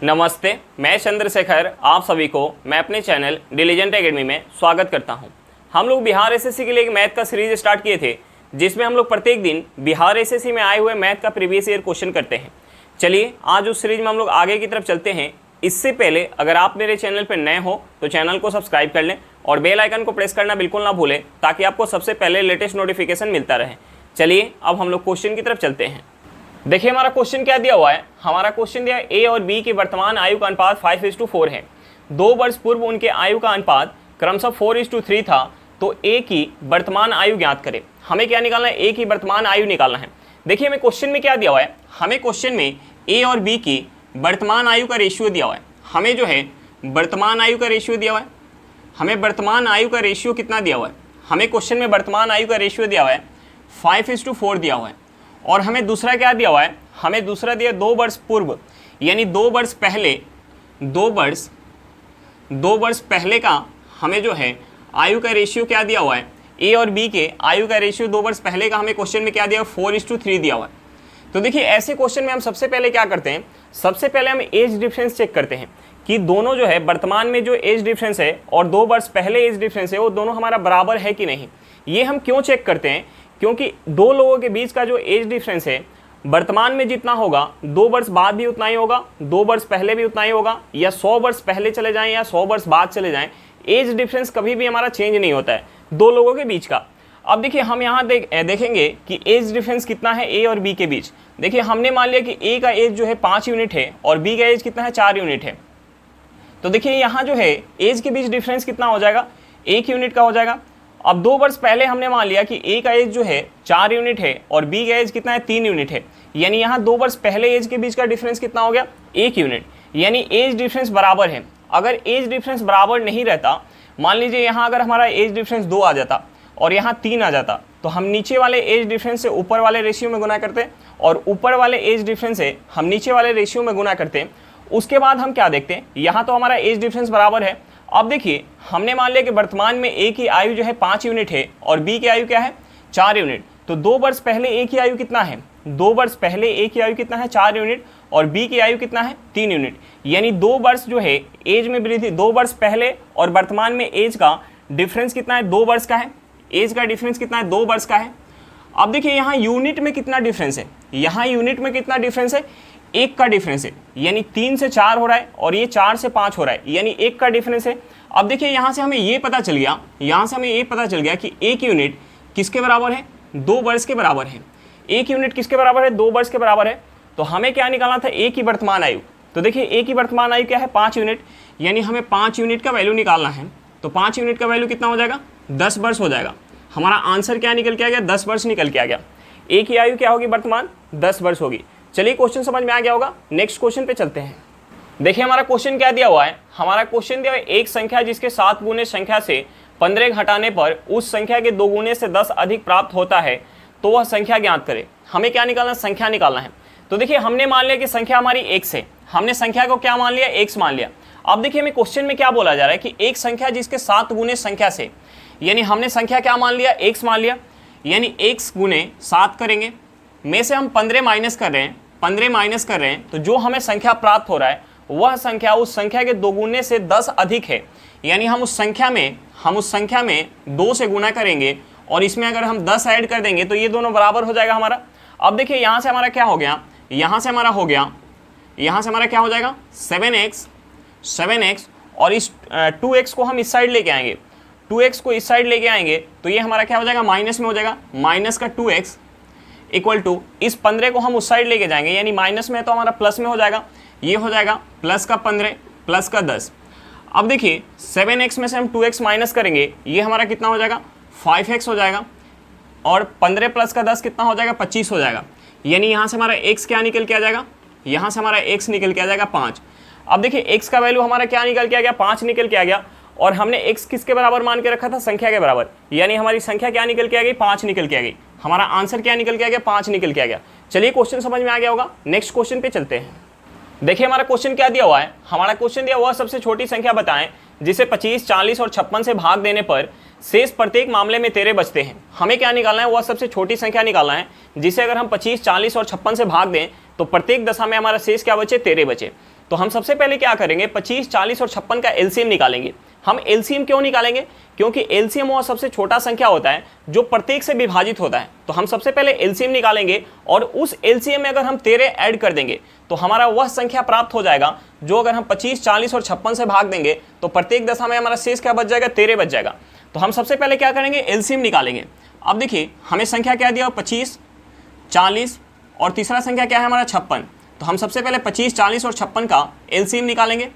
नमस्ते, मैं चंद्रशेखर आप सभी को मैं अपने चैनल डिलीजेंट एकेडमी में स्वागत करता हूं। हम लोग बिहार एसएससी के लिए एक मैथ का सीरीज स्टार्ट किए थे, जिसमें हम लोग प्रत्येक दिन बिहार एसएससी में आए हुए मैथ का प्रीवियस ईयर क्वेश्चन करते हैं। चलिए आज उस सीरीज में हम लोग आगे की तरफ चलते हैं। इससे पहले अगर आप मेरे चैनल पर नए हो तो चैनल को सब्सक्राइब कर लें और बेल आइकन को प्रेस करना बिल्कुल ना भूलें, ताकि आपको सबसे पहले लेटेस्ट नोटिफिकेशन मिलता रहे। चलिए अब हम लोग क्वेश्चन की तरफ चलते हैं। देखिए हमारा क्वेश्चन क्या दिया हुआ है। हमारा क्वेश्चन दिया ए और बी की वर्तमान आयु का अनुपात 5:4 है। 2 वर्ष पूर्व उनके आयु का अनुपात क्रमशः 4:3 था, तो ए की वर्तमान आयु ज्ञात करें। हमें क्या निकालना है? ए की वर्तमान आयु निकालना है। देखिए हमें क्वेश्चन में क्या दिया हुआ है, हमें क्वेश्चन में ए और बी की वर्तमान आयु का रेशियो दिया हुआ है। हमें जो है वर्तमान आयु का रेशियो दिया हुआ है। हमें वर्तमान आयु का रेशियो कितना दिया हुआ है? हमें क्वेश्चन में वर्तमान आयु का रेशियो दिया हुआ है 5:4 दिया हुआ है। और हमें दूसरा क्या दिया हुआ है? हमें दूसरा दिया 2 वर्ष पूर्व, यानी 2 वर्ष पहले का हमें जो है आयु का रेशियो क्या दिया हुआ है? ए और बी के आयु का रेशियो 2 वर्ष पहले का हमें क्वेश्चन में क्या दिया? 4:3 दिया हुआ है। तो देखिए ऐसे क्वेश्चन में हम सबसे पहले क्या करते हैं, सबसे पहले हम एज डिफरेंस चेक करते हैं कि दोनों जो है वर्तमान में जो एज डिफरेंस है और 2 वर्ष पहले एज डिफरेंस है वो दोनों हमारा बराबर है कि नहीं। ये हम क्यों चेक करते हैं? क्योंकि दो लोगों के बीच का जो एज डिफरेंस है वर्तमान में जितना होगा 2 वर्ष बाद भी उतना ही होगा, 2 वर्ष पहले भी उतना ही होगा, या 100 वर्ष पहले चले जाएं या 100 वर्ष बाद चले जाएं, एज डिफरेंस कभी भी हमारा चेंज नहीं होता है दो लोगों के बीच का। अब देखिए हम यहाँ देखेंगे कि एज डिफरेंस कितना है ए और बी के बीच। देखिए हमने मान लिया कि ए का एज जो है 5 यूनिट है और बी का एज कितना है 4 यूनिट है। तो देखिए यहाँ जो है एज के बीच डिफरेंस कितना हो जाएगा? 1 यूनिट का हो जाएगा। अब 2 वर्ष पहले हमने मान लिया कि ए का एज जो है 4 यूनिट है और बी का एज कितना है 3 यूनिट है, यानी यहाँ 2 वर्ष पहले एज के बीच का डिफरेंस कितना हो गया? 1 यूनिट, यानी एज डिफरेंस बराबर है। अगर एज डिफरेंस बराबर नहीं रहता, मान लीजिए यहाँ अगर हमारा एज डिफरेंस 2 आ जाता और यहाँ 3 आ जाता, तो हम नीचे वाले एज डिफरेंस से ऊपर वाले रेशियो में गुना करते और ऊपर वाले एज डिफरेंस से हम नीचे वाले रेशियो में गुना करते। उसके बाद हम क्या देखते हैं, यहाँ तो हमारा एज डिफरेंस बराबर है। अब देखिए हमने मान लिया कि वर्तमान में ए की आयु जो है 5 यूनिट है और बी की आयु क्या है? 4 यूनिट। तो 2 वर्ष पहले ए की आयु कितना है? 2 वर्ष पहले ए की आयु कितना है? 4 यूनिट। और बी की आयु कितना है? 3 यूनिट। यानी 2 वर्ष जो है एज में वृद्धि, 2 वर्ष पहले और वर्तमान में एज का डिफरेंस कितना है? 2 वर्ष का है। एज का डिफरेंस कितना है? 2 वर्ष का है। अब देखिए यहाँ यूनिट में कितना डिफरेंस है? यहाँ यूनिट में कितना डिफरेंस है? 1 का डिफरेंस है, यानी 3 से 4 हो रहा है और ये 4 से 5 हो रहा है, यानी 1 का डिफरेंस है। अब देखिए यहाँ से हमें ये पता चल गया, कि 1 यूनिट किसके बराबर है? 2 वर्ष के बराबर है। 1 यूनिट किसके बराबर है? 2 वर्ष के बराबर है। तो हमें क्या निकालना था? ए की वर्तमान आयु। तो देखिए ए की वर्तमान आयु क्या है? 5 यूनिट, यानी हमें 5 यूनिट का वैल्यू निकालना है। तो 5 यूनिट का वैल्यू कितना हो जाएगा? 10 वर्ष हो जाएगा। हमारा आंसर क्या निकल के आ गया? 10 वर्ष निकल के आ गया। ए की आयु क्या होगी वर्तमान? 10 वर्ष होगी। चलिए क्वेश्चन समझ में आ गया होगा। नेक्स्ट क्वेश्चन पे चलते हैं। देखिए हमारा क्वेश्चन क्या दिया हुआ है। हमारा क्वेश्चन दिया हुआ है एक संख्या जिसके 7 गुने संख्या से 15 घटाने पर उस संख्या के 2 गुने से 10 अधिक प्राप्त होता है, तो वह संख्या ज्ञात करें। हमें क्या निकालना? संख्या निकालना है। तो देखिए हमने मान लिया कि संख्या हमारी x है। हमने संख्या को क्या मान लिया? x मान लिया। अब देखिए हमें क्वेश्चन में क्या बोला जा रहा है कि एक संख्या जिसके 7 गुने संख्या से, यानी हमने संख्या क्या मान लिया? x मान लिया, यानी x गुने 7 करेंगे, में से हम 15 माइनस कर रहे हैं, तो जो हमें संख्या प्राप्त हो रहा है वह संख्या उस संख्या के 2 गुने से 10 अधिक है। यानी हम उस संख्या में 2 से गुना करेंगे और इसमें अगर हम 10 ऐड कर देंगे तो ये दोनों बराबर हो जाएगा हमारा। अब देखिए यहाँ से हमारा क्या हो गया? यहाँ से हमारा क्या हो जाएगा? 7x, और इस 2x को हम इस साइड लेके आएंगे। 2x को इस साइड लेके आएंगे तो ये हमारा क्या हो जाएगा? माइनस में हो जाएगा। माइनस का 2x इक्वल टू इस 15 को हम उस साइड लेके जाएंगे, यानी माइनस में तो हमारा प्लस में हो जाएगा। ये हो जाएगा प्लस का 15 प्लस का 10। अब देखिए 7x में से हम 2x माइनस करेंगे, ये हमारा कितना हो जाएगा? 5x हो जाएगा। और 15 प्लस का 10 कितना हो जाएगा? 25 हो जाएगा। यानी यहाँ से हमारा x क्या निकल के आ जाएगा? यहाँ से हमारा x निकल के आ जाएगा 5। अब देखिए x का वैल्यू हमारा क्या निकल के आ गया? 5 निकल के आ गया। और हमने x किसके बराबर मान के रखा था? संख्या के बराबर, यानी हमारी संख्या क्या निकल के आ गई? 5 निकल के आ गई। हमारा आंसर क्या निकल के आ गया? 5 निकल के आ गया। चलिए क्वेश्चन समझ में आ गया होगा। नेक्स्ट क्वेश्चन पे चलते हैं। देखिए हमारा क्वेश्चन क्या दिया हुआ है। हमारा क्वेश्चन दिया हुआ सबसे छोटी संख्या बताएं जिसे 25, 40 और 56 से भाग देने पर शेष प्रत्येक मामले में 13 बचते हैं। हमें क्या निकालना है? वह सबसे छोटी संख्या निकालना है जिसे अगर हम 25, 40 और 56 से भाग दें तो प्रत्येक दशा में हमारा शेष क्या बचे? 13 बचे। तो हम सबसे पहले क्या करेंगे, 25, 40 और 56 का एलसीएम निकालेंगे। हम एलसीएम क्यों निकालेंगे, क्योंकि एलसीएम वह सबसे छोटा संख्या होता है जो प्रत्येक से विभाजित होता है। तो हम सबसे पहले एलसीएम निकालेंगे और उस एलसीएम में अगर हम 13 ऐड कर देंगे तो हमारा वह संख्या प्राप्त हो जाएगा जो अगर हम 25, 40 और 56 से भाग देंगे तो प्रत्येक दशा में हमारा शेष क्या बच जाएगा, 13 बच जाएगा। तो हम सबसे पहले क्या करेंगे, एलसीएम निकालेंगे। अब देखिए हमें संख्या क्या दिया, 25, 40 और तीसरा संख्या क्या है हमारा 56। तो हम सबसे पहले 25, 40 और 56 का एलसीएम निकालेंगे।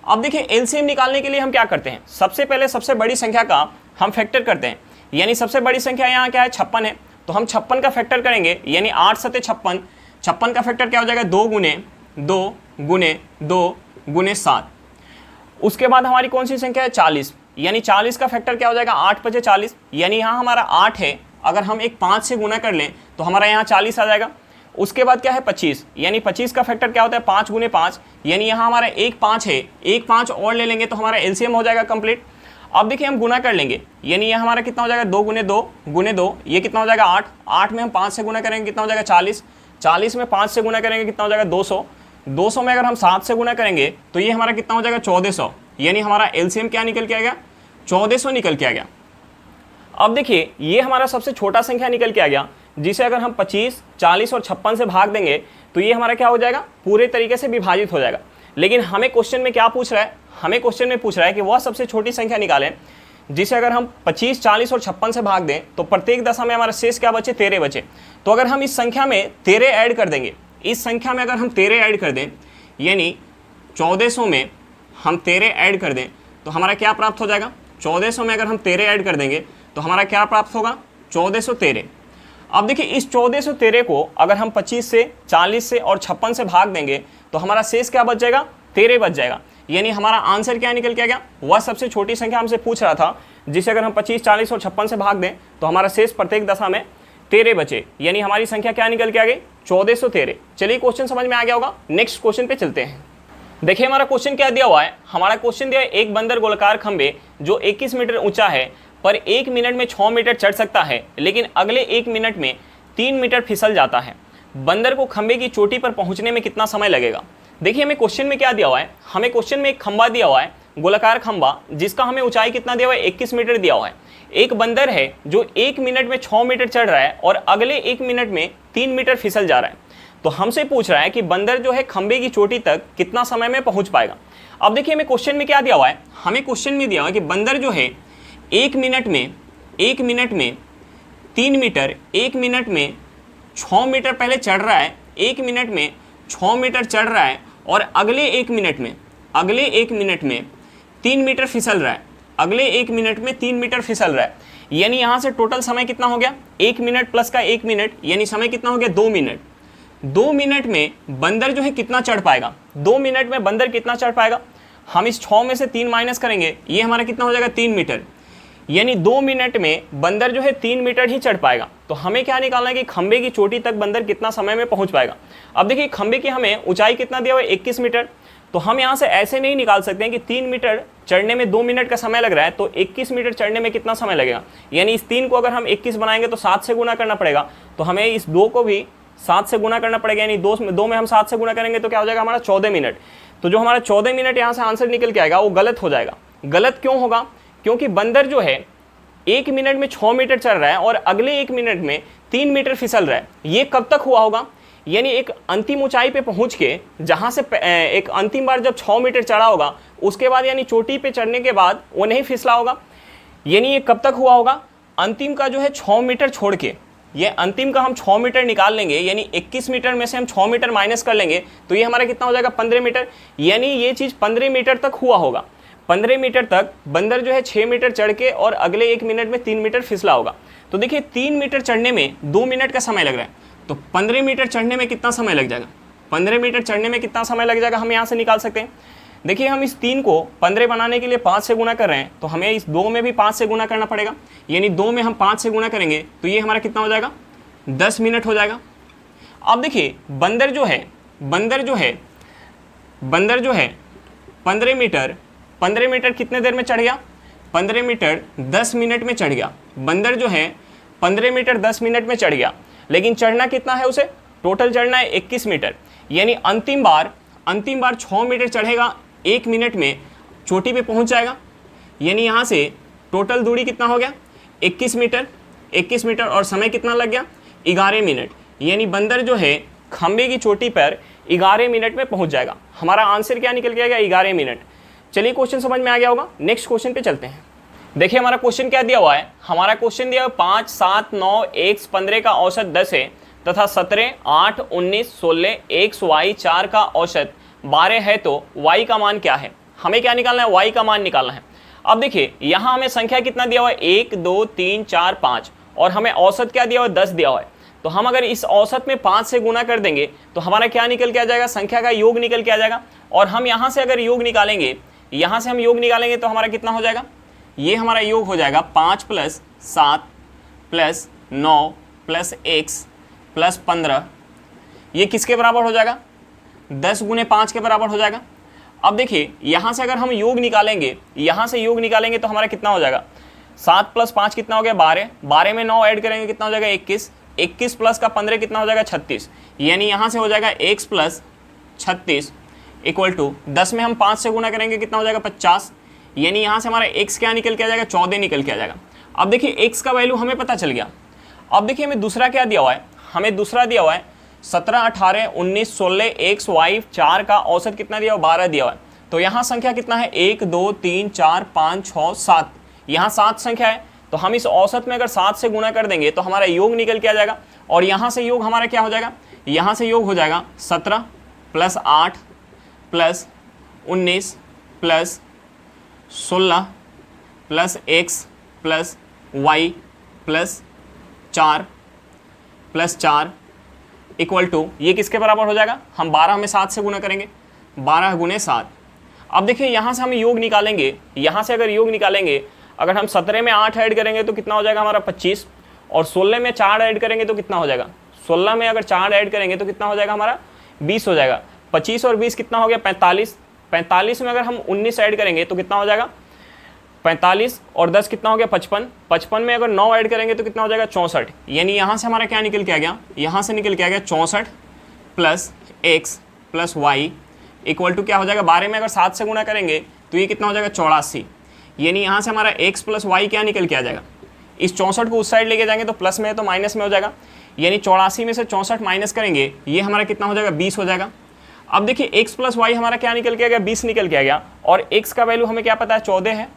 अब देखिए एलसीएम निकालने के लिए हम क्या करते हैं, सबसे पहले सबसे बड़ी संख्या का हम फैक्टर करते हैं। यानी सबसे बड़ी संख्या यहाँ क्या है, 56 है, तो हम 56 का फैक्टर करेंगे। यानी 8 सते 56, 56 का फैक्टर क्या हो जाएगा, 2 गुने 2 गुने 2 गुने 7। उसके बाद हमारी कौन सी संख्या है, 40। यानी 40 का फैक्टर क्या हो जाएगा, 8 पचे 40। यानी यहाँ हमारा 8 है, अगर हम एक 5 से गुना कर लें तो हमारा यहाँ 40 आ जाएगा। उसके बाद क्या है, 25। यानी 25 का फैक्टर क्या होता है, 5 गुने 5। यानी यहाँ हमारा एक 5 है, एक 5 और ले लेंगे तो हमारा एलसीएम हो जाएगा कंप्लीट। अब देखिए हम गुना कर लेंगे। यानी ये हमारा कितना हो जाएगा, 2 गुने 2 गुने 2, ये कितना हो जाएगा 8। 8 में हम 5 से गुना करेंगे कितना हो जाएगा, 40। 40 में 5 से गुना करेंगे कितना हो जाएगा, 200। 200 में अगर हम 7 से गुना करेंगे तो ये हमारा कितना हो जाएगा, 1400। यानी हमारा एलसीएम क्या निकल के आ गया, 1400 निकल के आ गया। अब देखिए ये हमारा सबसे छोटा संख्या निकल के आ गया, जिसे अगर हम 25, 40 और 56 से भाग देंगे तो ये हमारा क्या हो जाएगा, पूरे तरीके से विभाजित हो जाएगा। लेकिन हमें क्वेश्चन में क्या पूछ रहा है, हमें क्वेश्चन में पूछ रहा है कि वह सबसे छोटी संख्या निकालें जिसे अगर हम 25, 40 और 56 से भाग दें तो प्रत्येक दशा में हमारा शेष क्या बचे, 13 बचे। तो अगर हम इस संख्या में 13 ऐड कर देंगे, इस संख्या में अगर हम 13 ऐड कर दें, यानी 1400 में हम 13 ऐड कर दें तो हमारा क्या प्राप्त हो जाएगा, 1400 में अगर हम 13 ऐड कर देंगे तो हमारा क्या प्राप्त होगा, 1413। अब देखिए इस 1413 को अगर हम 25 से, 40 से और 56 से भाग देंगे तो हमारा शेष क्या बच जाएगा, 13 बच जाएगा। यानी हमारा आंसर क्या निकल के आ गया, वह सबसे छोटी संख्या हमसे पूछ रहा था जिसे अगर हम 25, 40 और 56 से भाग दें तो हमारा शेष प्रत्येक दशा में 13 बचे। यानी हमारी संख्या क्या निकल के आ गई, 1413। चलिए क्वेश्चन समझ में आ गया होगा, नेक्स्ट क्वेश्चन पे चलते हैं। देखिए हमारा क्वेश्चन क्या दिया हुआ है, हमारा क्वेश्चन दिया है एक बंदर गोलाकार खंबे जो 21 मीटर ऊंचा है पर 1 मिनट में 6 मीटर चढ़ सकता है, लेकिन अगले 1 मिनट में 3 मीटर फिसल जाता है। बंदर को खंबे की चोटी पर पहुंचने में कितना समय लगेगा। देखिए हमें क्वेश्चन में क्या दिया हुआ है, हमें क्वेश्चन में एक खंबा दिया हुआ है, गोलाकार खंबा, जिसका हमें ऊंचाई कितना दिया हुआ है, 21 मीटर दिया हुआ है। एक बंदर है जो 1 मिनट में 6 मीटर चढ़ रहा है और अगले 1 मिनट में 3 मीटर फिसल जा रहा है। तो हमसे पूछ रहा है कि बंदर जो है खंबे की चोटी तक कितना समय में पहुंच पाएगा। अब देखिए हमें क्वेश्चन में क्या दिया हुआ है, हमें क्वेश्चन में दिया हुआ है कि बंदर जो है 1 मिनट में 3 मीटर, 1 मिनट में 6 मीटर पहले चढ़ रहा है, 1 मिनट में 6 मीटर चढ़ रहा है और अगले 1 मिनट में 3 मीटर फिसल रहा है, अगले 1 मिनट में 3 मीटर फिसल रहा है। यानी यहाँ से टोटल समय कितना हो गया, 1 मिनट प्लस का 1 मिनट, यानी समय कितना हो गया, 2 मिनट। 2 मिनट में बंदर जो है कितना चढ़ पाएगा, 2 मिनट में बंदर कितना चढ़ पाएगा। हम इस 6 में से 3 माइनस करेंगे, ये हमारा कितना हो जाएगा, 3 मीटर। यानी 2 मिनट में बंदर जो है 3 मीटर ही चढ़ पाएगा। तो हमें क्या निकालना है कि खंबे की चोटी तक बंदर कितना समय में पहुंच पाएगा। अब देखिए खंबे की हमें ऊंचाई कितना दिया हुआ है, 21 मीटर। तो हम यहाँ से ऐसे नहीं निकाल सकते हैं कि 3 मीटर चढ़ने में 2 मिनट का समय लग रहा है, तो 21 मीटर चढ़ने में कितना समय लगेगा। यानी इस 3 को अगर हम 21 बनाएंगे तो 7 से गुना करना पड़ेगा, तो हमें इस 2 को भी 7 से गुना करना पड़ेगा। यानी 2 में हम 7 से गुना करेंगे तो क्या हो जाएगा हमारा 14 मिनट। तो जो हमारा 14 मिनट यहाँ से आंसर निकल के आएगा वो गलत हो जाएगा। गलत क्यों होगा, क्योंकि बंदर जो है 1 मिनट में 6 मीटर चल रहा है और अगले 1 मिनट में 3 मीटर फिसल रहा है। ये कब तक हुआ होगा, यानी एक अंतिम ऊंचाई पे पहुंच के जहां से एक अंतिम बार जब 6 मीटर चढ़ा होगा उसके बाद, यानी चोटी पे चढ़ने के बाद वो नहीं फिसला होगा। यानी ये कब तक हुआ होगा, अंतिम का जो है 6 मीटर छोड़ के, ये अंतिम का हम 6 मीटर निकाल लेंगे, यानी 21 मीटर में से हम 6 मीटर माइनस कर लेंगे तो ये हमारा कितना हो जाएगा, 15 मीटर। यानी ये चीज़ 15 मीटर तक हुआ होगा। 15 मीटर तक बंदर जो है 6 मीटर चढ़ के और अगले 1 मिनट में 3 मीटर फिसला होगा। तो देखिए 3 मीटर चढ़ने में 2 मिनट का समय लग रहा है, तो 15 मीटर चढ़ने में कितना समय लग जाएगा, 15 मीटर चढ़ने में कितना समय लग जाएगा हम यहाँ से निकाल सकते हैं। देखिए हम इस 3 को 15 बनाने के लिए 5 से गुना कर रहे हैं, तो हमें इस 2 में भी 5 से गुना करना पड़ेगा। यानी 2 में हम 5 से गुना करेंगे तो ये हमारा कितना हो जाएगा, 10 मिनट हो जाएगा। अब देखिए बंदर जो है 15 मीटर कितने देर में चढ़ गया, 15 मीटर 10 मिनट में चढ़ गया। बंदर जो है 15 मीटर 10 मिनट में चढ़ गया, लेकिन चढ़ना कितना है उसे, टोटल चढ़ना है 21 मीटर। यानी अंतिम अंतिम बार 6 मीटर चढ़ेगा 1 मिनट में चोटी पे पहुंच जाएगा। यानी यहाँ से टोटल दूरी कितना हो गया 21 मीटर, 21 मीटर और समय कितना लग गया 11 मिनट। यानी बंदर जो है खंबे की चोटी पर 11 मिनट में पहुंच जाएगा। हमारा आंसर क्या निकल के आएगा 11 मिनट। चलिए क्वेश्चन समझ में आ गया होगा, नेक्स्ट क्वेश्चन पे चलते हैं। देखिए हमारा क्वेश्चन क्या दिया हुआ है, हमारा क्वेश्चन दिया हुआ 5, 7, 9, x 15 का औसत 10 है तथा 17, 8, 19, 16 x y 4 का औसत 12 है तो y का मान क्या है। हमें क्या निकालना है, y का मान निकालना है। अब देखिए यहाँ हमें संख्या कितना दिया हुआ है 1, 2, 3, 4, 5 और हमें औसत क्या दिया हुआ है 10 दिया हुआ है। तो हम अगर इस औसत में 5 से गुना कर देंगे तो हमारा क्या निकल के आ जाएगा, संख्या का योग निकल के आ जाएगा। और हम यहाँ से अगर योग निकालेंगे, यहाँ से हम योग निकालेंगे तो हमारा कितना हो जाएगा, ये हमारा योग हो जाएगा 5 + 7 + 9 + x + 15। ये किसके बराबर हो जाएगा, 10 × 5 के बराबर हो जाएगा। अब देखिए यहाँ से अगर हम योग निकालेंगे, यहाँ से योग निकालेंगे तो हमारा कितना हो जाएगा, 7 + 5 कितना हो गया 12, 12 में 9 ऐड करेंगे कितना हो जाएगा 21, 21 प्लस का 15 कितना हो जाएगा 36। यानी यहाँ से हो जाएगा x + 36 = 10 में हम 5 से गुना करेंगे कितना हो जाएगा 50। यानी यहाँ से हमारा x क्या निकल के आ जाएगा 14 निकल के आ जाएगा। अब देखिए x का वैल्यू हमें पता चल गया। अब देखिए हमें दूसरा क्या दिया हुआ है, हमें दूसरा दिया हुआ है 17, 18, 19, 16 x y 4 का औसत कितना दिया हुआ 12 दिया हुआ है। तो यहाँ संख्या कितना है 1, 2, 3, 4, 5, 6, 7, यहाँ 7 संख्या है। तो हम इस औसत में अगर 7 से गुना कर देंगे तो हमारा योग निकल के आ जाएगा। और यहाँ से योग हमारा क्या हो जाएगा, यहाँ से योग हो जाएगा 17 + 8 + 19 + 16 + x + y + 4 + 4 = ये किसके बराबर हो जाएगा, हम 12 में 7 से गुना करेंगे, 12 × 7। अब देखिए यहाँ से हम योग निकालेंगे, यहाँ से अगर योग निकालेंगे, अगर हम 17 में 8 ऐड करेंगे तो कितना हो जाएगा हमारा 25 और 16 में 4 ऐड करेंगे तो कितना हो जाएगा, 16 में अगर 4 ऐड करेंगे तो कितना हो जाएगा हमारा 20 हो जाएगा। 25 और 20 कितना हो गया 45, 45 में अगर हम 19 ऐड करेंगे तो कितना हो जाएगा 45 और 10 कितना हो गया 55, 55 में अगर 9 ऐड करेंगे तो कितना हो जाएगा 64। यानी यहाँ से हमारा क्या निकल के आ गया, यहाँ से निकल के आ गया 64 + x + y = क्या हो जाएगा, 12 में अगर 7 से गुना करेंगे तो ये कितना हो जाएगा 84। यानी यहाँ से हमारा x + y क्या निकल के आ जाएगा, इस 64 को उस साइड लेके जाएंगे तो प्लस में है तो माइनस में हो जाएगा। यानी 84 में से 64 माइनस करेंगे, ये हमारा कितना हो जाएगा 20 हो जाएगा। अब देखिए x + y हमारा क्या निकल के आ गया 20 निकल के आ गया और x का वैल्यू हमें क्या पता है 14 है।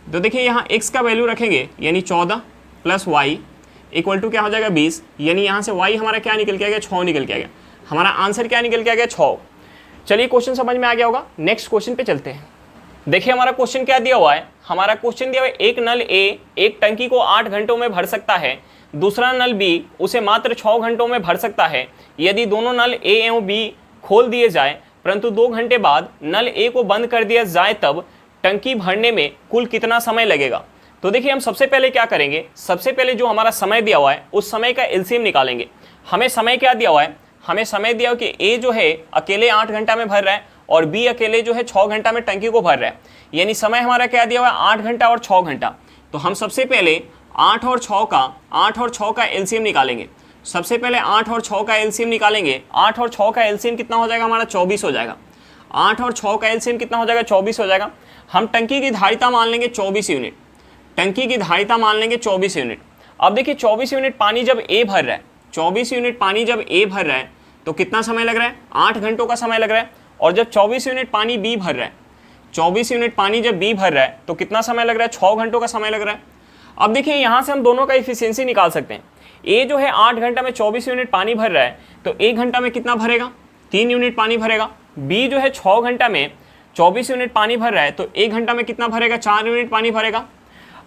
तो देखिए यहाँ x का वैल्यू रखेंगे यानी 14 + y = क्या हो जाएगा 20। यानी यहाँ से y हमारा क्या निकल के आ गया 6 निकल के आ गया। हमारा आंसर क्या निकल के आ गया 6। चलिए क्वेश्चन समझ में आ गया होगा, नेक्स्ट क्वेश्चन पे चलते हैं। देखिए हमारा क्वेश्चन क्या दिया हुआ है, हमारा क्वेश्चन दिया हुआ है एक नल A एक टंकी को 8 घंटों में भर सकता है, दूसरा नल B उसे मात्र 6 घंटों में भर सकता है। यदि दोनों नल A एवं B खोल दिए जाए परंतु 2 घंटे बाद नल A को बंद कर दिया जाए तब टंकी भरने में कुल कितना समय लगेगा। तो देखिए हम सबसे पहले क्या करेंगे, सबसे पहले जो हमारा समय दिया हुआ है उस समय का एलसीएम निकालेंगे। हमें समय क्या दिया हुआ है, हमें समय दिया हुआ कि A जो है अकेले 8 घंटा में भर रहा है और B अकेले जो है 6 घंटा में टंकी को भर रहा है। यानी समय हमारा क्या दिया हुआ है 8 घंटा और 6 घंटा। तो हम सबसे पहले 8 और 6 का एलसीएम निकालेंगे। सबसे पहले 8 और 6 का एलसीएम निकालेंगे। 8 और 6 का एलसीएम कितना हो जाएगा हमारा 24 हो जाएगा। 8 और 6 का एलसीएम कितना हो जाएगा 24 हो जाएगा। हम टंकी की धारिता मान लेंगे 24 यूनिट, टंकी की धारिता मान लेंगे 24 यूनिट। अब देखिए 24 यूनिट पानी जब A भर रहा है, 24 यूनिट पानी जब A भर रहा है तो कितना समय लग रहा है 8 घंटों का समय लग रहा है। और जब 24 यूनिट पानी B भर रहा है, 24 यूनिट पानी जब B भर रहा है तो कितना समय लग रहा है 6 घंटों का समय लग रहा है। अब देखिए यहाँ से हम दोनों का इफिशियंसी निकाल सकते हैं। A जो है 8 घंटा में 24 यूनिट पानी भर रहा है तो 1 घंटा में कितना भरेगा 3 यूनिट पानी भरेगा। B जो है 6 घंटा में 24 यूनिट पानी भर रहा है तो 1 घंटा में कितना भरेगा 4 यूनिट पानी भरेगा।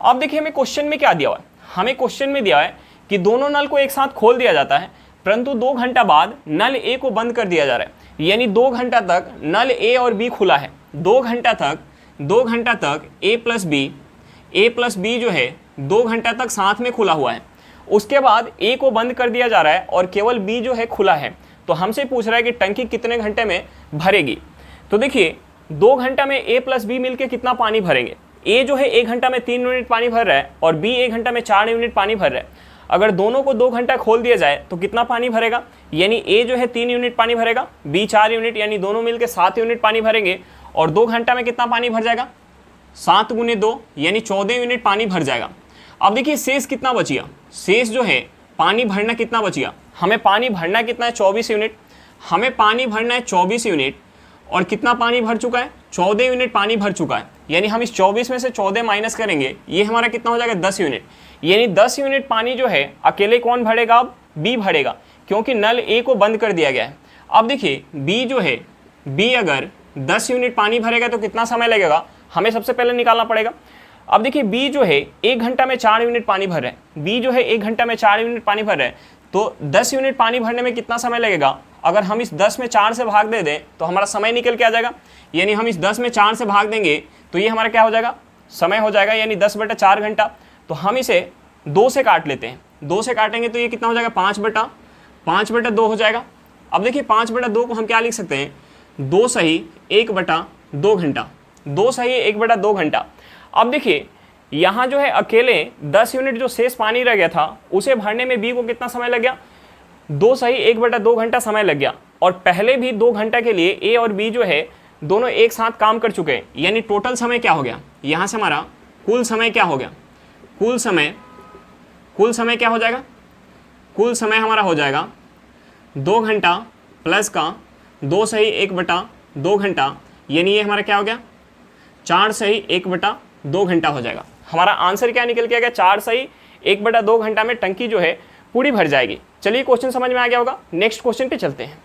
अब देखिए हमें क्वेश्चन में क्या दिया हुआ है, हमें क्वेश्चन में दिया है कि दोनों नल को एक साथ खोल दिया जाता है परंतु 2 घंटा बाद नल A को बंद कर दिया जा रहा है। यानी 2 घंटा तक नल A और B खुला है। 2 घंटा तक A प्लस B जो है 2 घंटा तक साथ में खुला हुआ है। उसके बाद A को बंद कर दिया जा रहा है और केवल B जो है खुला है। तो हमसे पूछ रहा है कि टंकी कितने घंटे में भरेगी। तो देखिए 2 घंटा में A प्लस B मिलकर कितना पानी भरेंगे। A जो है 1 घंटा में 3 यूनिट पानी भर रहा है और B 1 घंटा में 4 यूनिट पानी भर रहा है। अगर दोनों को 2 घंटा खोल दिया जाए तो कितना पानी भरेगा, यानी ए जो है 3 यूनिट पानी भरेगा, बी 4 यूनिट, यानी दोनों मिलकर 7 यूनिट पानी भरेंगे। और 2 घंटा में कितना पानी भर जाएगा, 7 गुने 2 यानी 14 यूनिट पानी भर जाएगा। अब देखिए शेष कितना बचिया, शेष जो है पानी भरना कितना बचिया, हमें पानी भरना कितना है 24 यूनिट, हमें पानी भरना है 24 यूनिट। और कितना पानी भर चुका है, 14 यूनिट पानी भर चुका है, यानी हम इस 24 में से 14 माइनस करेंगे, ये हमारा कितना हो जाएगा 10 यूनिट। यानी 10 यूनिट पानी जो है अकेले कौन भरेगा, अब बी भरेगा, क्योंकि नल ए को बंद कर दिया गया है। अब देखिए बी जो है, बी अगर 10 यूनिट पानी भरेगा तो कितना समय लगेगा, हमें सबसे पहले निकालना पड़ेगा। अब देखिए बी जो है 1 घंटा में 4 यूनिट पानी भर रहा है, बी जो है 1 घंटा में 4 यूनिट पानी भर रहा है, तो 10 यूनिट पानी भरने में कितना समय लगेगा। अगर हम इस 10 में 4 से भाग दे दें तो हमारा समय निकल के आ जाएगा, यानी हम इस 10 में 4 से भाग देंगे तो ये हमारा क्या हो जाएगा, समय हो जाएगा, यानी 10/4 घंटा। तो हम इसे 2 से काट लेते हैं, 2 से काटेंगे तो ये कितना हो जाएगा 5/2 हो जाएगा। अब देखिए 5/2 को हम क्या लिख सकते हैं, 2 सही 1/2 घंटा, 2 सही 1/2 घंटा। अब देखिए यहाँ जो है अकेले 10 यूनिट जो शेष पानी रह गया था उसे भरने में बी को कितना समय लग गया, 2 सही 1/2 घंटा समय लग गया। और पहले भी 2 घंटा के लिए ए और बी जो है दोनों एक साथ काम कर चुके हैं, यानी टोटल समय क्या हो गया, यहाँ से हमारा कुल समय क्या हो गया, कुल समय क्या हो जाएगा, कुल समय हमारा हो जाएगा 2 घंटा प्लस का 2 सही 1/2 घंटा, यानी ये हमारा क्या हो गया 4 सही 1/2 घंटा हो जाएगा। हमारा आंसर क्या निकल के आ गया, 4 सही 1/2 घंटा में टंकी जो है पूरी भर जाएगी। चलिए क्वेश्चन समझ में आ गया होगा, नेक्स्ट क्वेश्चन पे चलते हैं।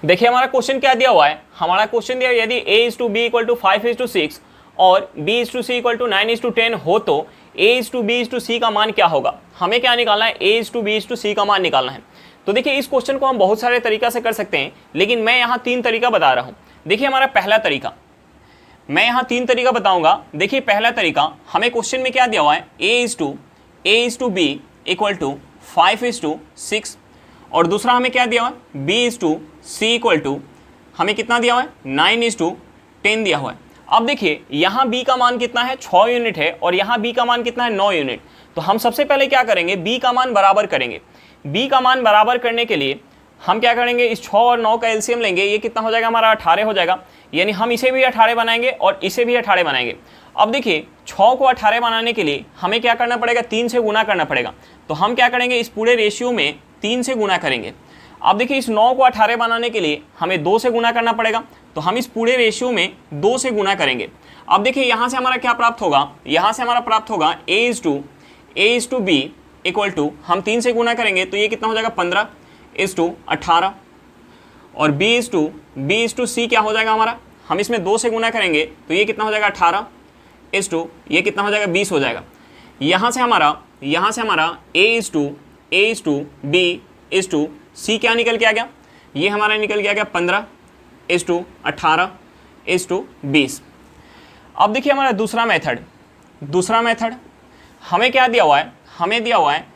देखिए हमारा क्वेश्चन क्या दिया हुआ है, हमारा क्वेश्चन दिया यदि A/B = 5:6 और B/C = 9:10 हो तो A/B/C का मान क्या होगा। हमें क्या निकालना है, A/B/C का मान निकालना है। तो देखिए इस क्वेश्चन को हम बहुत सारे तरीका से कर सकते हैं, लेकिन मैं यहाँ 3 तरीका बता रहा हूँ। देखिए हमारा पहला तरीका, मैं यहाँ 3 तरीका बताऊंगा। देखिए पहला तरीका, हमें क्वेश्चन में क्या दिया हुआ है, A/B = 5:6 और दूसरा हमें क्या दिया हुआ है, B/C = हमें कितना दिया हुआ है, 9:10 दिया हुआ है। अब देखिए यहाँ B का मान कितना है, 6 यूनिट है, और यहाँ B का मान कितना है, 9 यूनिट। तो हम सबसे पहले क्या करेंगे, B का मान बराबर करेंगे। B का मान बराबर करने के लिए हम क्या करेंगे, इस 6 और 9 का एलसीएम लेंगे, ये कितना हो जाएगा हमारा 18 हो जाएगा, यानी हम इसे भी 18 बनाएंगे और इसे भी 18 बनाएंगे। अब देखिए 6 को 18 बनाने के लिए हमें क्या करना पड़ेगा, 3 से गुना करना पड़ेगा। तो हम क्या करेंगे, इस पूरे रेशियो में 3 से गुना करेंगे। अब देखिए इस 9 को 18 बनाने के लिए हमें 2 से गुना करना पड़ेगा, तो हम इस पूरे रेशियो में 2 से गुना करेंगे। अब देखिए यहाँ से हमारा क्या प्राप्त होगा, यहाँ से हमारा प्राप्त होगा A/B = हम 3 से गुना करेंगे तो ये कितना हो जाएगा 15:18 और B/C क्या हो जाएगा हमारा, हम इसमें 2 से गुना करेंगे तो ये कितना हो जाएगा 18 ये कितना हो जाएगा 20 हो जाएगा। यहाँ से हमारा A/B/C क्या निकल के आ गया, ये हमारा निकल के आ गया 15:18:20। अब देखिए हमारा दूसरा मेथड हमें क्या दिया हुआ है, हमें दिया हुआ है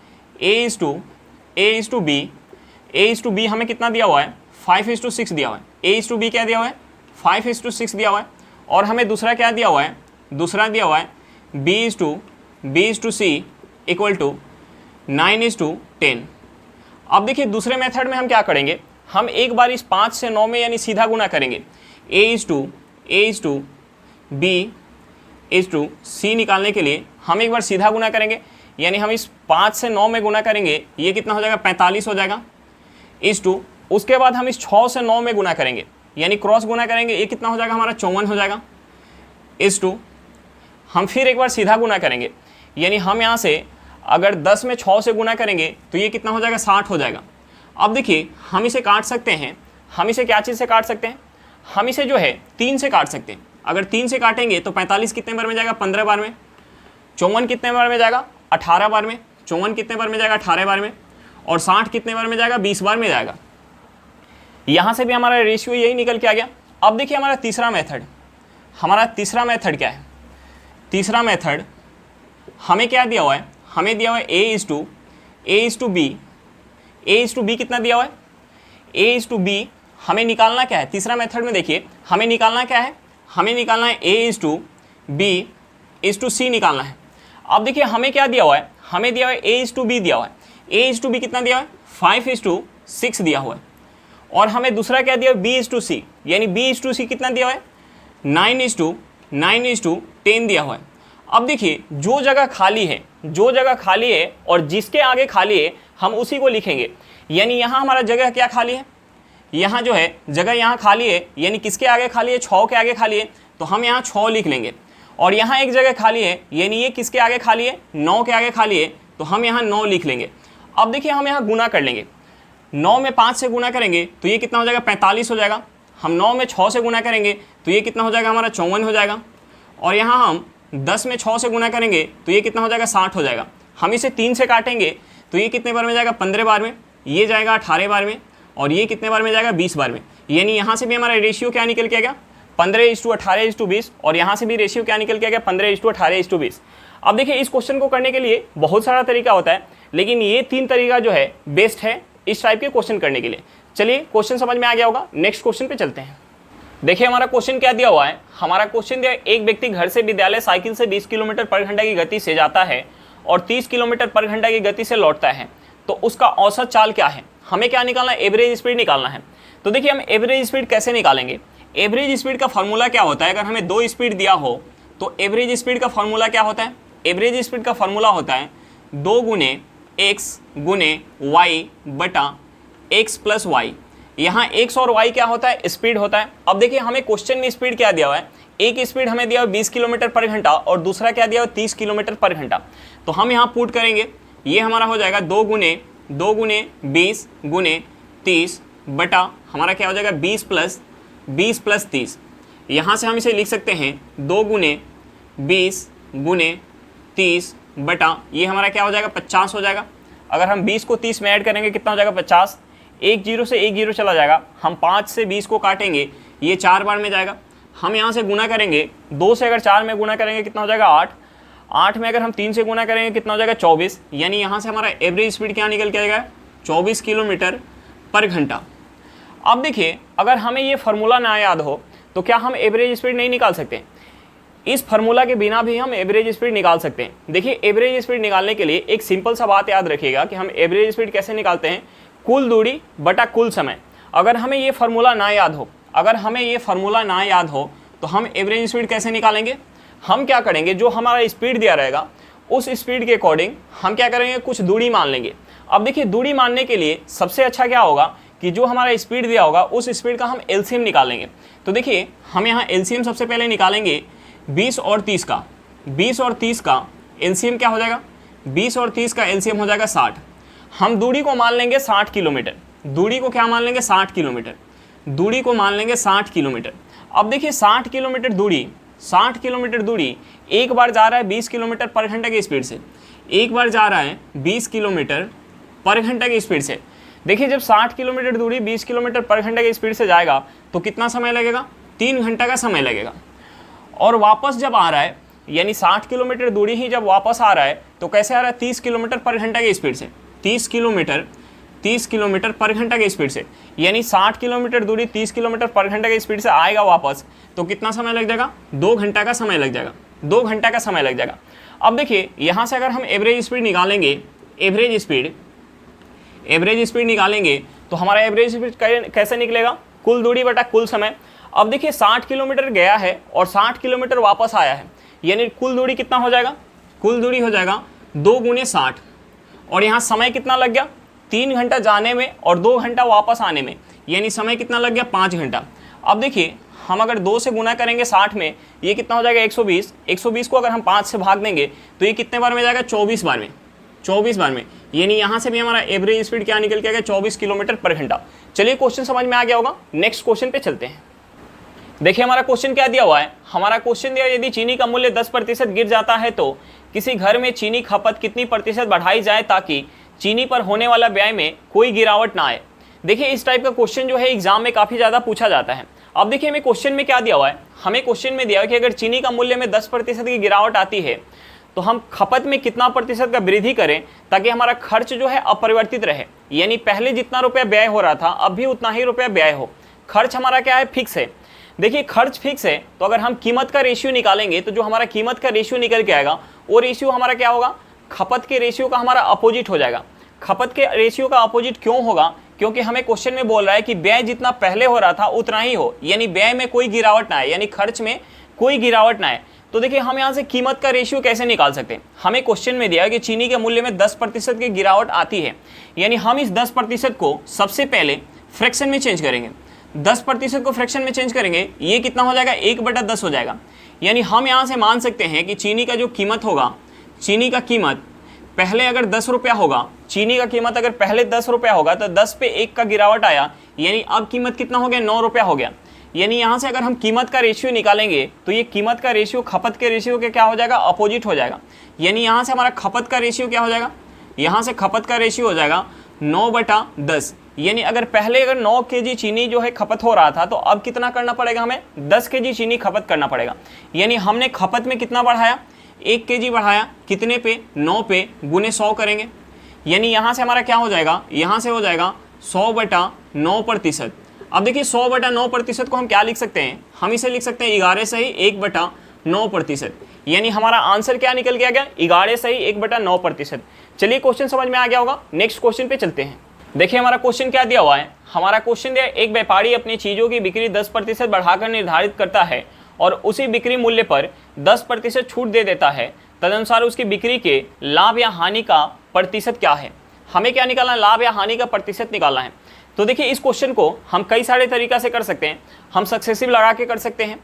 A/B हमें कितना दिया हुआ है, 5:6 दिया हुआ है। A/B क्या दिया हुआ है, 5:6 दिया हुआ है। और हमें दूसरा क्या दिया हुआ है, दूसरा दिया हुआ है B/C = 9:10। अब देखिए दूसरे मेथड में हम क्या करेंगे, हम एक बार इस 5 से 9 में यानी सीधा गुना करेंगे। A/B/C निकालने के लिए हम एक बार सीधा गुना करेंगे, यानी हम इस 5 से 9 में गुना करेंगे, ये कितना हो जाएगा 45 हो जाएगा। उसके बाद हम इस 6 से 9 में गुना करेंगे, यानी क्रॉस गुना करेंगे, ये कितना हो जाएगा हमारा 54 हो जाएगा। हम फिर एक बार सीधा गुना करेंगे, यानी हम यहाँ से अगर 10 में 6 से गुना करेंगे तो ये कितना हो जाएगा 60 हो जाएगा। अब देखिए हम इसे काट सकते हैं, हम इसे क्या चीज़ से काट सकते हैं, हम इसे जो है 3 से काट सकते हैं। अगर 3 से काटेंगे तो 45 कितने बार में जाएगा, 15 बार में। 54 कितने बार में जाएगा, 18 बार में। 54 कितने बार में जाएगा, 18 बार में। और 60 कितने बार में जाएगा, 20 बार में जाएगा। यहाँ से भी हमारा रेशियो यही निकल के आ गया। अब देखिए हमारा तीसरा मेथड क्या है, तीसरा मेथड हमें क्या दिया हुआ है, हमें दिया हुआ है A/B कितना दिया हुआ है, A/B हमें निकालना क्या है, तीसरा मेथड में देखिए हमें निकालना क्या है, हमें निकालना है A/B/C निकालना है। अब देखिए हमें क्या दिया हुआ है, हमें दिया हुआ है A/B दिया हुआ है, A/B कितना दिया है 5:6 दिया हुआ है। और हमें दूसरा क्या दिया है B/C, यानी B/C कितना दिया हुआ है 9:10 दिया हुआ है। अब देखिए जो जगह खाली है और जिसके आगे खाली है हम उसी को लिखेंगे। यानी यहाँ हमारा जगह क्या खाली है, यहाँ जो है जगह यहाँ खाली है, यानी किसके आगे खाली है 6 के आगे खाली है, तो हम यहाँ 6 लिख लेंगे। और यहाँ एक जगह खाली है, यानी ये किसके आगे खाली है 9 के आगे खाली है, तो हम यहाँ 9 लिख लेंगे। अब देखिए हम यहाँ गुना कर लेंगे, 9 में 5 से गुना करेंगे तो ये कितना हो जाएगा 45 हो जाएगा। हम 9 में 6 से गुना करेंगे तो ये कितना हो जाएगा हमारा 54 हो जाएगा। और यहाँ हम 10 में 6 से गुना करेंगे तो ये कितना हो जाएगा 60 हो जाएगा। हम इसे 3 से काटेंगे तो ये कितने बार में जाएगा 15 बार में, ये जाएगा 18 बार में, और ये कितने बार में जाएगा 20 बार में। यानी यहाँ से भी हमारा रेशियो क्या निकल के आ गया 15:18:20, और यहाँ से भी रेशियो क्या निकल के आ गया 15:18:20। अब देखिए इस क्वेश्चन को करने के लिए बहुत सारा तरीका होता है, लेकिन ये 3 तरीका जो है बेस्ट है इस टाइप के क्वेश्चन करने के लिए। चलिए क्वेश्चन समझ में आ गया होगा, नेक्स्ट क्वेश्चन पे चलते हैं। देखिए हमारा क्वेश्चन क्या दिया हुआ है, हमारा क्वेश्चन दिया एक व्यक्ति घर से विद्यालय साइकिल से 20 किलोमीटर पर घंटा की गति से जाता है और 30 किलोमीटर पर घंटा की गति से लौटता है, तो उसका औसत चाल क्या है। हमें क्या निकालना है, एवरेज स्पीड निकालना है। तो देखिए हम एवरेज स्पीड कैसे निकालेंगे, एवरेज स्पीड का फॉर्मूला क्या होता है, अगर हमें 2 स्पीड दिया हो तो एवरेज स्पीड का फॉर्मूला क्या होता है, एवरेज स्पीड का फॉर्मूला होता है 2 गुने x गुने y बटा x प्लस y। यहाँ x और y क्या होता है, स्पीड होता है। अब देखिए हमें क्वेश्चन में स्पीड क्या दिया हुआ है, एक स्पीड हमें दिया हुआ 20 किलोमीटर पर घंटा और दूसरा क्या दिया हुआ 30 किलोमीटर पर घंटा। तो हम यहाँ पुट करेंगे, ये हमारा हो जाएगा 2 गुने 20 गुने 30 बटा हमारा क्या हो जाएगा 20 प्लस 30। यहाँ से हम इसे लिख सकते हैं 2 गुने 20 गुने 30 बटा ये हमारा क्या हो जाएगा 50 हो जाएगा। अगर हम 20 को 30 में ऐड करेंगे कितना हो जाएगा 50, एक जीरो से एक जीरो चला जाएगा। हम 5 से 20 को काटेंगे, ये 4 बार में जाएगा। हम यहाँ से गुना करेंगे, 2 से अगर 4 में गुना करेंगे कितना हो जाएगा 8, 8 में अगर हम 3 से गुना करेंगे कितना हो जाएगा 24। यानी यहाँ से हमारा एवरेज स्पीड क्या निकल के आएगा 24 किलोमीटर पर घंटा। अब देखिए अगर हमें ये फार्मूला ना याद हो तो क्या हम एवरेज स्पीड नहीं निकाल सकते, इस फार्मूला के बिना भी हम एवरेज स्पीड निकाल सकते हैं। देखिए एवरेज स्पीड निकालने के लिए एक सिंपल सा बात याद रखिएगा कि हम एवरेज स्पीड कैसे निकालते हैं, कुल दूरी बटा कुल समय। अगर हमें ये फार्मूला ना याद हो, तो हम एवरेज स्पीड कैसे निकालेंगे, हम क्या करेंगे जो हमारा स्पीड दिया रहेगा उस स्पीड के अकॉर्डिंग हम क्या करेंगे कुछ दूरी मान लेंगे। अब देखिए दूरी मानने के लिए सबसे अच्छा क्या होगा कि जो हमारा स्पीड दिया होगा उस स्पीड का हम एलसीएम निकालेंगे। तो देखिए हम यहाँ एलसीएम सबसे पहले निकालेंगे 20 और 30 का। 20 और 30 का एलसीएम क्या हो जाएगा, 20 और 30 का एलसीएम हो जाएगा 60। हम दूरी को मान लेंगे 60 किलोमीटर, दूरी को क्या मान लेंगे 60 किलोमीटर, दूरी को मान लेंगे 60 किलोमीटर। अब देखिए 60 किलोमीटर दूरी एक बार जा रहा है 20 किलोमीटर पर घंटा की स्पीड से, एक बार जा रहा है 20 किलोमीटर पर घंटा की स्पीड से। देखिए जब 60 किलोमीटर दूरी 20 किलोमीटर पर घंटा की स्पीड से जाएगा तो कितना समय लगेगा, 3 घंटा का समय लगेगा। और वापस जब आ रहा है यानी 60 किलोमीटर दूरी ही जब वापस आ रहा है तो कैसे आ रहा है 30 किलोमीटर पर घंटा की स्पीड से, 30 किलोमीटर पर घंटा की स्पीड से। यानी 60 किलोमीटर दूरी 30 किलोमीटर पर घंटा की स्पीड से आएगा वापस, तो कितना समय लग जाएगा 2 घंटा का समय लग जाएगा, 2 घंटा का समय लग जाएगा। अब देखिए यहाँ से अगर हम एवरेज स्पीड निकालेंगे, एवरेज स्पीड निकालेंगे तो हमारा एवरेज स्पीड कैसे निकलेगा, कुल दूरी बटा कुल समय। अब देखिए 60 किलोमीटर गया है और 60 किलोमीटर वापस आया है, यानी कुल दूरी कितना हो जाएगा, कुल दूरी हो जाएगा 2 गुने 60। और यहाँ समय कितना लग गया 3 घंटा जाने में और 2 घंटा वापस आने में, यानी समय कितना लग गया 5 घंटा। अब देखिए हम अगर 2 से गुना करेंगे 60 में, ये कितना हो जाएगा 120। 120 को अगर हम 5 से भाग देंगे तो ये कितने बार में जाएगा 24 बार में, 24 बार में। यानी यहाँ से भी हमारा एवरेज स्पीड क्या निकल के आएगा 24 किलोमीटर पर घंटा। चलिए क्वेश्चन समझ में आ गया होगा, नेक्स्ट क्वेश्चन पे चलते हैं। देखिए हमारा क्वेश्चन क्या दिया हुआ है, हमारा क्वेश्चन दिया यदि चीनी का मूल्य 10% गिर जाता है तो किसी घर में चीनी खपत कितनी प्रतिशत बढ़ाई जाए ताकि चीनी पर होने वाला व्यय में कोई गिरावट ना आए। देखिए इस टाइप का क्वेश्चन जो है एग्जाम में काफ़ी ज़्यादा पूछा जाता है। अब देखिए हमें क्वेश्चन में क्या दिया हुआ है, हमें क्वेश्चन में दिया है कि अगर चीनी का मूल्य में 10% की गिरावट आती है तो हम खपत में कितना प्रतिशत का वृद्धि करें ताकि हमारा खर्च जो है अपरिवर्तित रहे। यानी पहले जितना रुपया व्यय हो रहा था अब भी उतना ही रुपया व्यय हो, खर्च हमारा क्या है फिक्स है। देखिए खर्च फिक्स है तो अगर हम कीमत का रेशियो निकालेंगे तो जो हमारा कीमत का रेशियो निकल के आएगा वो रेशियो हमारा क्या होगा, खपत के रेशियो का हमारा अपोजिट हो जाएगा। खपत के रेशियो का अपोजिट क्यों होगा? क्योंकि हमें क्वेश्चन में बोल रहा है कि व्यय जितना पहले हो रहा था उतना ही हो, यानी व्यय में कोई गिरावट ना आए, यानी खर्च में कोई गिरावट ना आए। तो देखिए हम यहाँ से कीमत का रेशियो कैसे निकाल सकते हैं? हमें क्वेश्चन में दिया है कि चीनी के मूल्य में 10% की गिरावट आती है, यानी हम इस 10% को सबसे पहले फ्रैक्शन में चेंज करेंगे। 10% को फ्रैक्शन में चेंज करेंगे, ये कितना हो जाएगा? 1/10 हो जाएगा। यानी हम यहाँ से मान सकते हैं कि चीनी का जो कीमत होगा, चीनी का कीमत पहले अगर 10 रुपया होगा, चीनी का कीमत अगर पहले 10 रुपया होगा तो 10 पे 1 का गिरावट आया, यानी अब कीमत कितना हो गया? 9 रुपया हो गया। यानी यहाँ से अगर हम कीमत का रेशियो निकालेंगे तो ये कीमत का रेशियो खपत के रेशियो के क्या हो जाएगा? अपोजिट हो जाएगा। यानी यहाँ से हमारा खपत का रेशियो क्या हो जाएगा? यहाँ से खपत का रेशियो हो जाएगा 9/10। यानी अगर 9 kg चीनी जो है खपत हो रहा था, तो अब कितना करना पड़ेगा? हमें 10 kg चीनी खपत करना पड़ेगा। यानी हमने खपत में कितना बढ़ाया? 1 kg बढ़ाया। कितने पे? 9 पे, गुने 100 करेंगे। यानी यहाँ से हमारा क्या हो जाएगा? यहाँ से हो जाएगा 100/9%। अब देखिए 100/9% को हम क्या लिख सकते हैं? हम इसे लिख सकते हैं 11 सही 1/9%। यानी हमारा आंसर क्या निकल के आ गया? 11 सही 1/9%। चलिए क्वेश्चन समझ में आ गया होगा। नेक्स्ट क्वेश्चन पे चलते हैं। देखिए हमारा क्वेश्चन क्या दिया हुआ है? हमारा क्वेश्चन दिया, एक व्यापारी अपनी चीज़ों की बिक्री 10% बढ़ाकर निर्धारित करता है और उसी बिक्री मूल्य पर 10% छूट दे देता है। तदनुसार उसकी बिक्री के लाभ या हानि का प्रतिशत क्या है? हमें क्या निकालना है? लाभ या हानि का प्रतिशत निकालना है। तो देखिए इस क्वेश्चन को हम कई सारे तरीका से कर सकते हैं। हम सक्सेसिव लगा के कर सकते हैं,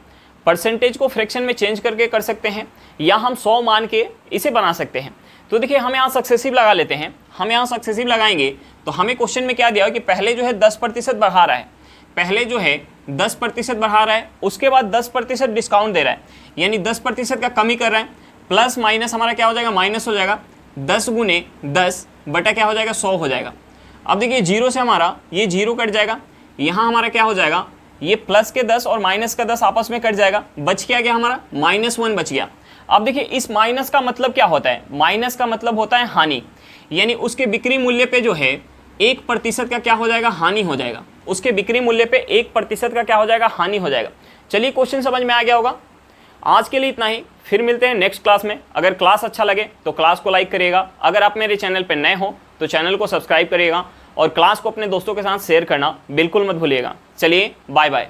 परसेंटेज को फ्रैक्शन में चेंज करके कर सकते हैं, या हम 100 मान के इसे बना सकते हैं। तो देखिए हम यहाँ सक्सेसिव लगा लेते हैं। हम यहाँ सक्सेसिव लगाएंगे तो हमें क्वेश्चन में क्या दिया है कि पहले जो है 10% बढ़ा रहा है, पहले जो है 10% बढ़ा रहा है, उसके बाद 10% डिस्काउंट दे रहा है, यानी 10% का कमी कर रहा है। प्लस माइनस हमारा क्या हो जाएगा? माइनस हो जाएगा। 10 गुने 10 बटा क्या हो जाएगा? 100 हो जाएगा। अब देखिए जीरो से हमारा ये जीरो कट जाएगा, यहाँ हमारा क्या हो जाएगा? ये प्लस के 10 और माइनस का 10 आपस में कट जाएगा, बच क्या गया? हमारा -1 बच गया। अब देखिए इस माइनस का मतलब क्या होता है? माइनस का मतलब होता है हानि, यानी उसके बिक्री मूल्य पे जो है 1% का क्या हो जाएगा? हानि हो जाएगा। उसके बिक्री मूल्य पे 1% का क्या हो जाएगा? हानि हो जाएगा। चलिए क्वेश्चन समझ में आ गया होगा। आज के लिए इतना ही, फिर मिलते हैं नेक्स्ट क्लास में। अगर क्लास अच्छा लगे तो क्लास को लाइक करिएगा। अगर आप मेरे चैनल पर नए हो तो चैनल को सब्सक्राइब करिएगा और क्लास को अपने दोस्तों के साथ शेयर करना बिल्कुल मत भूलिएगा। चलिए बाय बाय।